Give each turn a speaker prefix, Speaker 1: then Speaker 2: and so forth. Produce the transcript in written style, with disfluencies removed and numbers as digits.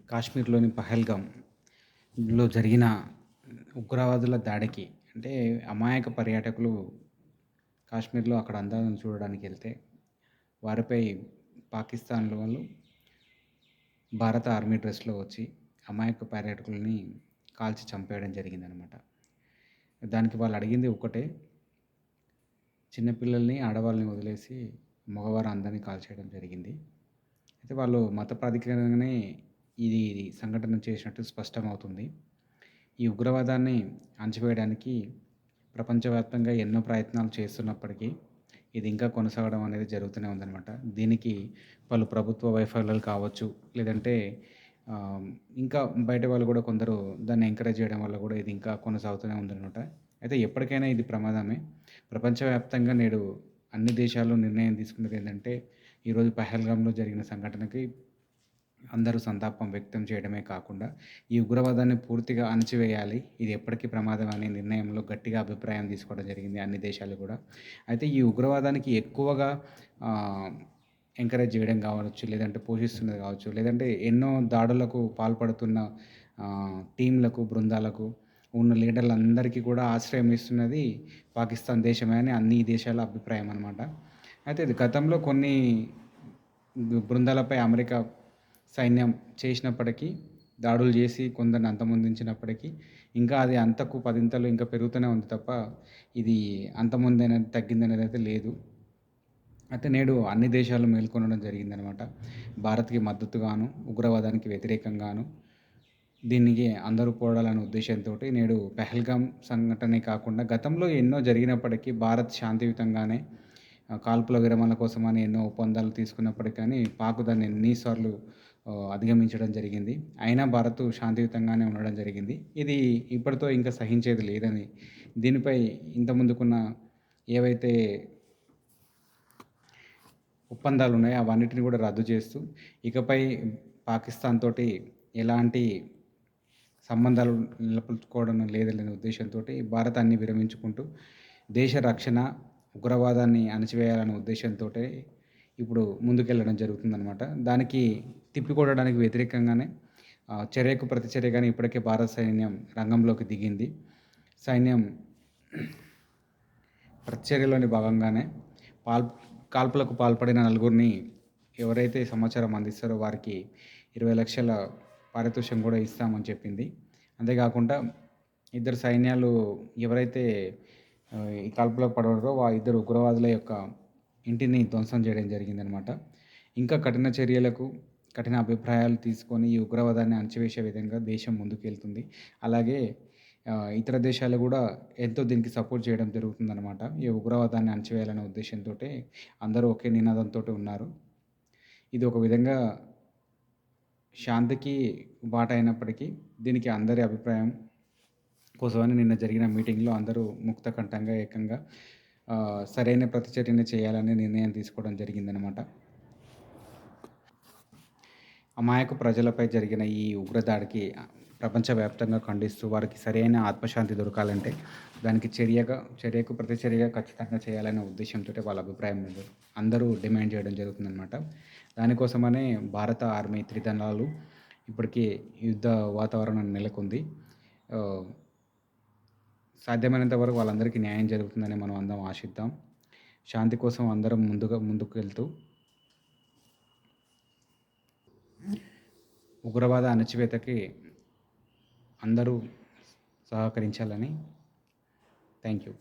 Speaker 1: కాశ్మీర్‌లోని పహల్గామ్‌లో జరిగిన ఉగ్రవాదుల దాడికి అంటే అమాయక పర్యాటకులు కాశ్మీర్‌లో అక్కడ అందాలను చూడడానికెళ్తే వారిపై పాకిస్తాన్‌లో వాళ్ళు భారత ఆర్మీ డ్రెస్‌లో వచ్చి అమాయక పర్యాటకులని కాల్చి చంపేయడం జరిగిందనమాట. దానికి వాళ్ళు అడిగింది ఒక్కటే, చిన్న పిల్లల్ని, ఆడవాళ్ళని వదిలేసి మగవారు అందరిని కాల్చేయడం జరిగింది. అయితే వాళ్ళు మత ప్రాతిపదికగానే ఇది సంఘటన చేసినట్టు స్పష్టమవుతుంది. ఈ ఉగ్రవాదాన్ని అణచివేయడానికి ప్రపంచవ్యాప్తంగా ఎన్నో ప్రయత్నాలు చేస్తున్నప్పటికీ, ఇది ఇంకా కొనసాగడం అనేది జరుగుతూనే ఉందనమాట. దీనికి పలు ప్రభుత్వ వైఫల్యాలు కావచ్చు, లేదంటే ఆహ్, ఇంకా బయట వాళ్ళు కూడా కొందరు దాన్ని ఎంకరేజ్ చేయడం వల్ల కూడా ఇది ఇంకా కొనసాగుతూనే ఉందనమాట. అయితే ఎప్పటికైనా ఇది ప్రమాదమే. ప్రపంచవ్యాప్తంగా నేడు అన్ని దేశాలు నిర్ణయం తీసుకున్నదేంటంటే, ఈరోజు పహల్గామ్‌లో జరిగిన సంఘటనకి అందరూ సంతాపం వ్యక్తం చేయడమే కాకుండా, ఈ ఉగ్రవాదాన్ని పూర్తిగా అణచివేయాలి. ఇది ఎప్పటికీ ప్రమాదం అనే నిర్ణయంలో గట్టిగా అభిప్రాయం తీసుకోవడం జరిగింది అన్ని దేశాలు గూడా. అయితే ఈ ఉగ్రవాదానికి ఎక్కువగా ఆహ్, ఎంకరేజ్ చేయడం కావచ్చు, లేదంటే పోషిస్తున్నది కావచ్చు, లేదంటే ఎన్నో దాడులకు పాల్పడుతున్న టీమ్‌లకు, బృందాలకు ఉన్న లీడర్లందరికీ కూడా ఆశ్రయం ఇస్తున్నది పాకిస్తాన్ దేశమే అని అన్ని దేశాల అభిప్రాయం అనమాట. అయితే ఇది గతంలో కొన్ని బృందాలపై అమెరికా సైన్యం చేసినప్పటికీ, దాడులు జేసి కొందరిని అంతమొందించినప్పటికీ, ఇంకా అది అంతకు పదింతలు ఇంకా పెరుగుతూనే ఉంది తప్ప, ఇది అంతమొందనేది తగ్గిందనేదైతే లేదు. అయితే నేడు అన్ని దేశాలు మేల్కొనడం జరిగిందనమాట. భారత్‌కి మద్దతుగాను, ఉగ్రవాదానికి వ్యతిరేకంగాను, దీనికి అందరూ పోరాడాలనే ఉద్దేశంతోటి నేడు పెహల్గాం సంఘటనే కాకుండా గతంలో ఎన్నో జరిగినప్పటికీ భారత్ శాంతియుతంగానే కాల్పుల విరమణ కోసమని ఎన్నో ఒప్పందాలు తీసుకున్నప్పటికి కానీ పాక్ దాన్ని ఎన్ని సార్లు అధిగమించడం జరిగింది. అయినా భారత్ శాంతియుతంగానే ఉండడం జరిగింది. ఇది ఇప్పటితో ఇంకా సహించేది లేదని, దీనిపై ఇంత ముందుకున్న ఏవైతే ఒప్పందాలున్నాయో అవన్నిటిని కూడా రద్దు చేస్తూ, ఇకపై పాకిస్తాన్ తోటి ఎలాంటి సంబంధాలు నిలపల్చుకోవడం లేదనే ఉద్దేశంతోటి భారత్ అన్నీ విరమించుకుంటూ, దేశ రక్షణ, ఉగ్రవాదాన్ని అణచివేయాలనే ఉద్దేశంతోటే ఇప్పుడు ముందుకెళ్ళడం జరుగుతుందనమాట. దానికి తిప్పికొట్టడానికి వ్యతిరేకంగానే చర్యకు ప్రతిచర్యగానే ఇప్పటికే భారత సైన్యం రంగంలోకి దిగింది. సైన్యం ప్రతిచర్యలోని భాగంగానే పాల్ కాల్పులకు పాల్పడిన నలుగురిని ఎవరైతే సమాచారం అందిస్తారో వారికి 20,00,000 పారితోషికం కూడా ఇస్తామని చెప్పింది. అంతేకాకుండా ఇద్దరు సైన్యాలు ఎవరైతే ఈ కాల్పులకు పడారో ఇద్దరు ఉగ్రవాదుల యొక్క ఇంటిని ధ్వంసం చేయడం జరిగిందనమాట. ఇంకా కఠిన చర్యలకు, కఠిన అభిప్రాయాలు తీసుకొని ఈ ఉగ్రవాదాన్ని అణచివేసే విధంగా దేశం ముందుకెళ్తుంది. అలాగే ఇతర దేశాలు గూడా ఎంతో దీనికి సపోర్ట్ చేయడం జరుగుతుందనమాట. ఈ ఉగ్రవాదాన్ని అణచివేయాలనే ఉద్దేశంతోటే అందరూ ఒకే నినాదంతోటి ఉన్నారు. ఇది ఒక విధంగా శాంతికి బాట అయినప్పటికీ, దీనికి అందరి అభిప్రాయం కోసమని నిన్న జరిగిన మీటింగ్‌లో అందరూ ముక్తకంఠంగా ఏకంగా సరైన ప్రతిచర్యనే చేయాలని నిర్ణయం తీసుకోవడం జరిగిందనమాట. అమాయక ప్రజలపై జరిగిన ఈ ఉగ్రదాడికి ప్రపంచవ్యాప్తంగా ఖండిస్తూ వారికి సరైన ఆత్మశాంతి దొరకాలంటే దానికి చర్యకు ప్రతిచర్యగా ఖచ్చితంగా చేయాలనే ఉద్దేశంతోటి వాళ్ళ అభిప్రాయం అందరూ డిమాండ్ చేయడం జరుగుతుందనమాట. దానికోసమనే భారత ఆర్మీ త్రిదళాలు ఇప్పటికీ యుద్ధ వాతావరణం నెలకొంది. సాధ్యమైనంత వరకు వాళ్ళందరికీ న్యాయం జరుగుతుందని మనం అందరం ఆశిద్దాం. శాంతి కోసం అందరం ముందుకు వెళ్తూ ఉగ్రవాద అణచివేతకి అందరూ సహకరించాలని. Thank you.